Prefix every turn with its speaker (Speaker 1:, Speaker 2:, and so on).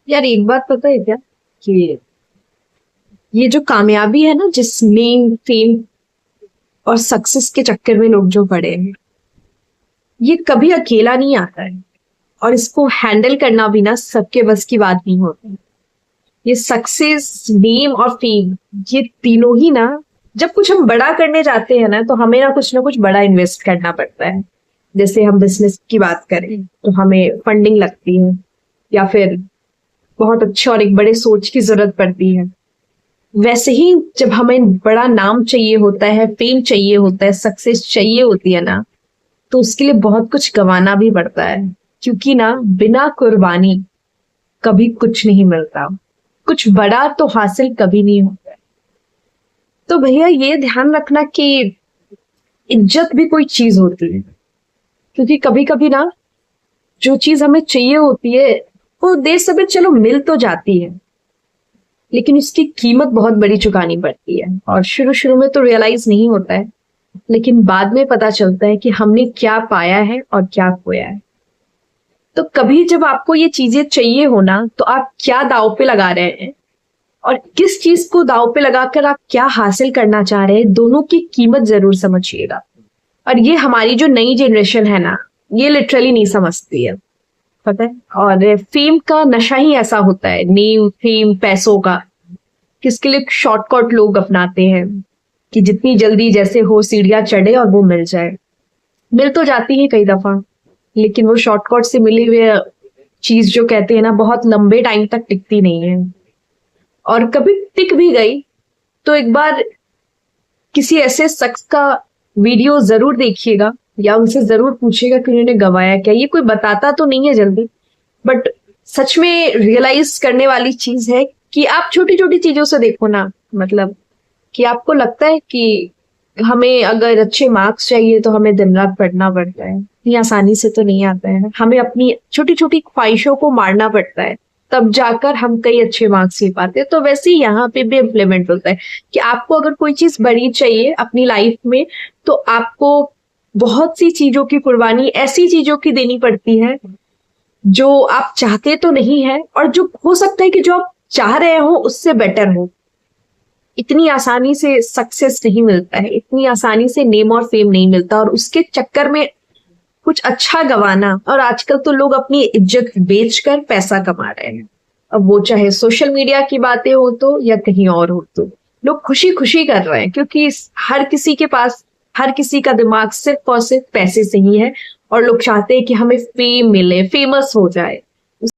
Speaker 1: यार एक बात पता है क्या कि ये जो कामयाबी है ना, जिस नेम फेम और सक्सेस के चक्कर में लोग जो पड़े हैं, ये कभी अकेला नहीं आता है। और इसको हैंडल करना भी ना सबके बस की बात नहीं होती। ये सक्सेस, नेम और फेम, ये तीनों ही ना, जब कुछ हम बड़ा करने जाते हैं ना तो हमें ना कुछ बड़ा इन्वेस्ट करना पड़ता है। जैसे हम बिजनेस की बात करें तो हमें फंडिंग लगती है, या फिर बहुत अच्छे और एक बड़े सोच की जरूरत पड़ती है। वैसे ही जब हमें बड़ा नाम चाहिए होता है, फेम चाहिए होता है, सक्सेस चाहिए होती है ना, तो उसके लिए बहुत कुछ गंवाना भी पड़ता है। क्योंकि ना बिना कुर्बानी कभी कुछ नहीं मिलता। कुछ बड़ा तो हासिल कभी नहीं होता है। तो भैया ये ध्यान रखना कि इज्जत भी कोई चीज होती है। क्योंकि कभी कभी ना जो चीज हमें चाहिए होती है वो देर सवेर चलो मिल तो जाती है, लेकिन उसकी कीमत बहुत बड़ी चुकानी पड़ती है। और शुरू शुरू में तो रियलाइज नहीं होता है, लेकिन बाद में पता चलता है कि हमने क्या पाया है और क्या खोया है। तो कभी जब आपको ये चीजें चाहिए हो ना, तो आप क्या दाव पे लगा रहे हैं और किस चीज को दाव पे लगाकर आप क्या हासिल करना चाह रहे हैं, दोनों की कीमत जरूर समझिएगा। और ये हमारी जो नई जनरेशन है ना, ये लिटरली नहीं समझती है, पता है। और फेम का नशा ही ऐसा होता है, नेम फेम पैसों का, किसके लिए शॉर्टकट लोग अपनाते हैं कि जितनी जल्दी जैसे हो सीढ़ियां चढ़े और वो मिल जाए। मिल तो जाती है कई दफा, लेकिन वो शॉर्टकट से मिली हुई चीज जो कहते हैं ना, बहुत लंबे टाइम तक टिकती नहीं है। और कभी टिक भी गई तो एक बार किसी ऐसे शख्स का वीडियो जरूर देखिएगा, या उनसे जरूर पूछिएगा कि उन्होंने गवाया क्या। ये कोई बताता तो नहीं है जल्दी, बट सच में रियलाइज करने वाली चीज है कि आप छोटी छोटी चीजों से देखो ना। मतलब कि आपको लगता है कि हमें अगर अच्छे मार्क्स चाहिए तो हमें दिन रात पढ़ना पड़ता है, इतनी आसानी से तो नहीं आता है। हमें अपनी छोटी छोटी ख्वाहिशों को मारना पड़ता है, तब जाकर हम कई अच्छे मार्क्स ले पाते हैं। तो वैसे ही यहाँ पे भी इम्प्लीमेंट होता है कि आपको अगर कोई चीज बड़ी चाहिए अपनी लाइफ में, तो आपको बहुत सी चीजों की कुर्बानी, ऐसी चीजों की देनी पड़ती है जो आप चाहते तो नहीं है, और जो हो सकता है कि जो आप चाह रहे हो उससे बेटर हो। इतनी आसानी से सक्सेस नहीं मिलता है, इतनी आसानी से नेम और फेम नहीं मिलता, और उसके चक्कर में कुछ अच्छा गंवाना। और आजकल तो लोग अपनी इज्जत बेचकर पैसा कमा रहे हैं। अब वो चाहे सोशल मीडिया की बातें हो तो या कहीं और हो, तो लोग खुशी खुशी कर रहे हैं, क्योंकि हर किसी के पास, हर किसी का दिमाग सिर्फ और सिर्फ पैसे से ही है। और लोग चाहते हैं कि हमें फेम मिले, फेमस हो जाए।